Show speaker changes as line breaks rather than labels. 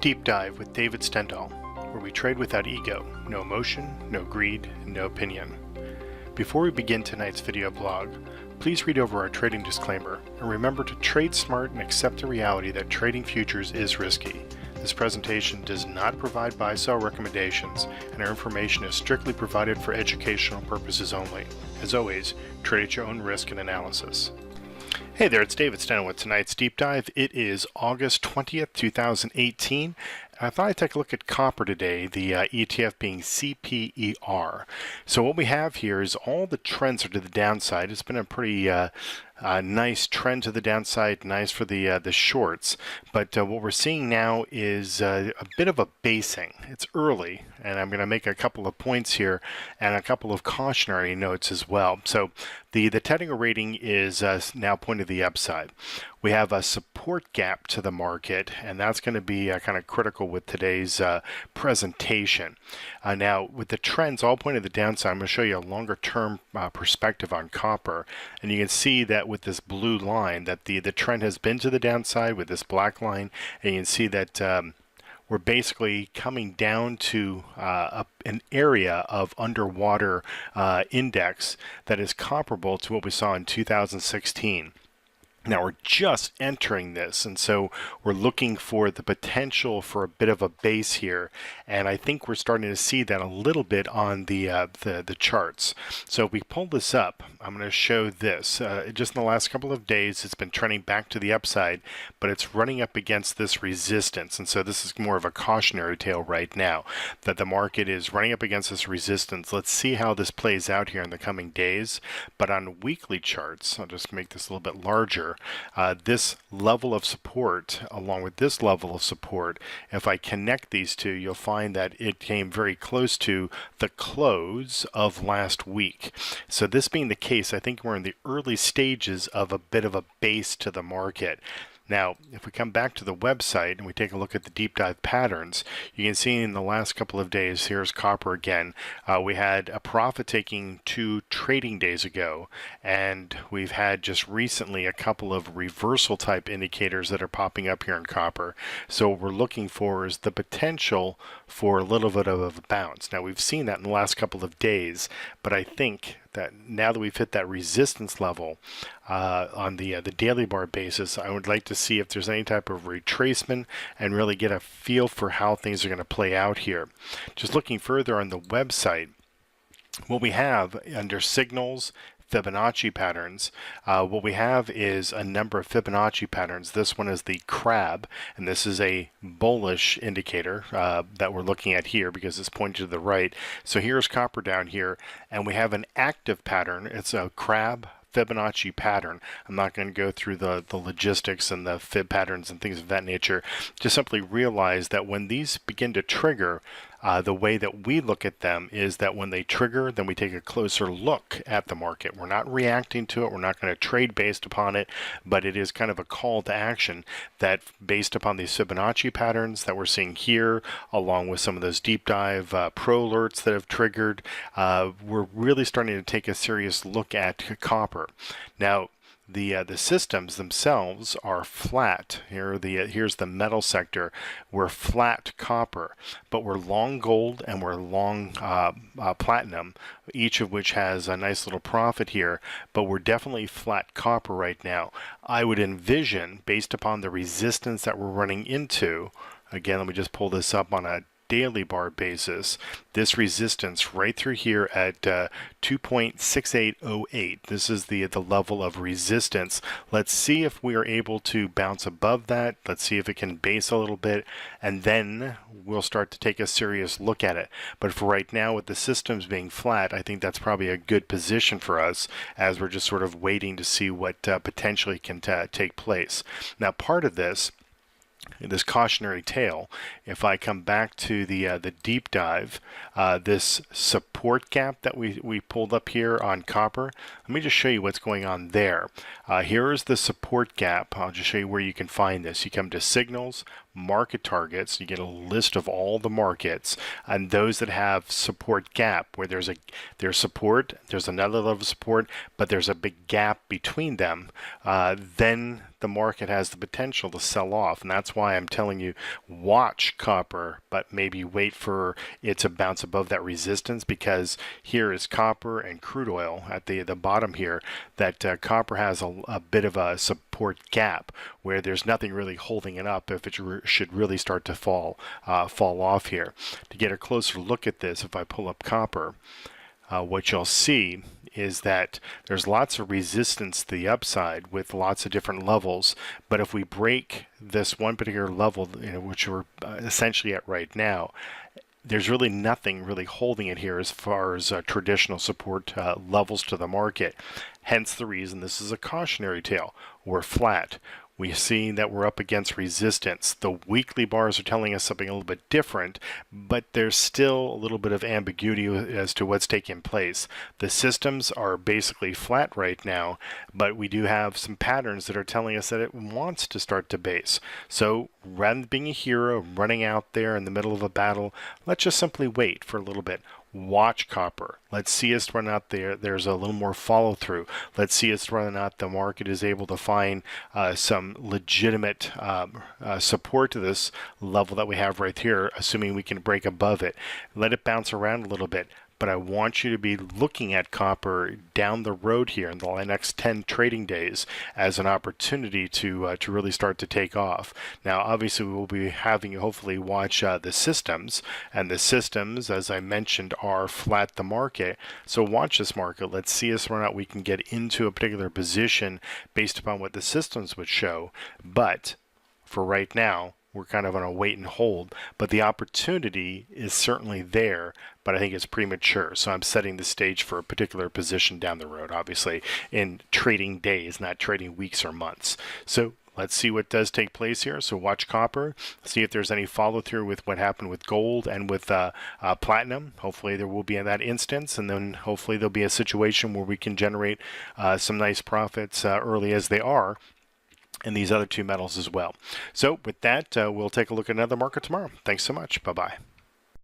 Deep Dive with David Stendhal, where we trade without ego, no emotion, no greed, and no opinion. Before we begin tonight's video blog, please read over our trading disclaimer and remember to trade smart and accept the reality that trading futures is risky. This presentation does not provide buy-sell recommendations, and our information is strictly provided for educational purposes only. As always, trade at your own risk and analysis. Hey there, it's David Stendhal with tonight's Deep Dive. It is August 20th, 2018. I thought I'd take a look at copper today, the ETF being CPER. So what we have here is all the trends are to the downside. It's been a pretty nice trend to the downside, nice for the shorts. But what we're seeing now is a bit of a basing. It's early, and I'm going to make a couple of points here and a couple of cautionary notes as well. So the technical rating is now pointed to the upside. We have a support gap to the market, and that's going to be kind of critical with today's presentation. Now, with the trends all pointed to the downside, I'm going to show you a longer term perspective on copper, and you can see that with this blue line that the trend has been to the downside with this black line, and you can see that we're basically coming down to an area of underwater index that is comparable to what we saw in 2016. Now we're just entering this, and so we're looking for the potential for a bit of a base here, and I think we're starting to see that a little bit on the charts. So if we pull this up, I'm going to show this. Just in the last couple of days, it's been trending back to the upside, but it's running up against this resistance, and so this is more of a cautionary tale right now, that the market is running up against this resistance. Let's see how this plays out here in the coming days, but on weekly charts, I'll just make this a little bit larger. This level of support along with this level of support, if I connect these two, you'll find that it came very close to the close of last week. So this being the case, I think we're in the early stages of a bit of a base to the market. Now, if we come back to the website and we take a look at the deep dive patterns, you can see in the last couple of days, here's copper again. We had a profit taking 2 trading days ago, and we've had just recently a couple of reversal type indicators that are popping up here in copper. So what we're looking for is the potential for a little bit of a bounce. Now, we've seen that in the last couple of days, but I think that now that we've hit that resistance level on the daily bar basis, I would like to see if there's any type of retracement and really get a feel for how things are going to play out here. Just looking further on the website, what we have under signals, Fibonacci patterns, what we have is a number of Fibonacci patterns. This one is the crab, and this is a bullish indicator that we're looking at here because it's pointed to the right. So here's copper down here, and we have an active pattern. It's a crab Fibonacci pattern. I'm not going to go through the logistics and the fib patterns and things of that nature. Just simply realize that when these begin to trigger, the way that we look at them is that when they trigger, then we take a closer look at the market. We're not reacting to it. We're not going to trade based upon it, but it is kind of a call to action that based upon these Fibonacci patterns that we're seeing here, along with some of those deep dive pro alerts that have triggered, we're really starting to take a serious look at copper. Now, the systems themselves are flat. Here's the metal sector. We're flat copper, but we're long gold and we're long platinum, each of which has a nice little profit here, but we're definitely flat copper right now. I would envision, based upon the resistance that we're running into, again, let me just pull this up on a daily bar basis, this resistance right through here at 2.6808. This is the level of resistance. Let's see if we are able to bounce above that. Let's see if it can base a little bit, and then we'll start to take a serious look at it. But for right now, with the systems being flat, I think that's probably a good position for us as we're just sort of waiting to see what potentially can take place. Now, part of this cautionary tale, if I come back to the deep dive, this support gap that we pulled up here on copper, let me just show you what's going on there. Here is the support gap. I'll just show you where you can find this. You come to signals, market targets. You get a list of all the markets and those that have support gap, where there's support, there's another level of support, but there's a big gap between them. Then the market has the potential to sell off, and that's why I'm telling you, watch copper, but maybe wait for it to bounce above that resistance, because here is copper and crude oil at the bottom here, that copper has a bit of a support gap where there's nothing really holding it up if it should really start to fall off here. To get a closer look at this, if I pull up copper, what you'll see is that there's lots of resistance to the upside with lots of different levels, but if we break this one particular level, which we're essentially at right now, there's really nothing really holding it here as far as traditional support levels to the market. Hence the reason this is a cautionary tale. We're flat. We see that we're up against resistance. The weekly bars are telling us something a little bit different, but there's still a little bit of ambiguity as to what's taking place. The systems are basically flat right now, but we do have some patterns that are telling us that it wants to start to base. So rather than being a hero, running out there in the middle of a battle, let's just simply wait for a little bit. Watch copper. Let's see us run out there. There's a little more follow through. Let's see us run out. The market is able to find some legitimate support to this level that we have right here, assuming we can break above it. Let it bounce around a little bit. But I want you to be looking at copper down the road here in the next 10 trading days as an opportunity to really start to take off. Now, obviously, we will be having you hopefully watch the systems, and the systems, as I mentioned, are flat the market. So watch this market. Let's see us run out. We can get into a particular position based upon what the systems would show. But for right now, we're kind of on a wait and hold, but the opportunity is certainly there, but I think it's premature. So I'm setting the stage for a particular position down the road, obviously in trading days, not trading weeks or months. So let's see what does take place here. So watch copper, see if there's any follow through with what happened with gold and with platinum. Hopefully there will be in that instance, and then hopefully there'll be a situation where we can generate some nice profits early as they are and these other two metals as well. So with that, we'll take a look at another market tomorrow. Thanks so much. Bye-bye.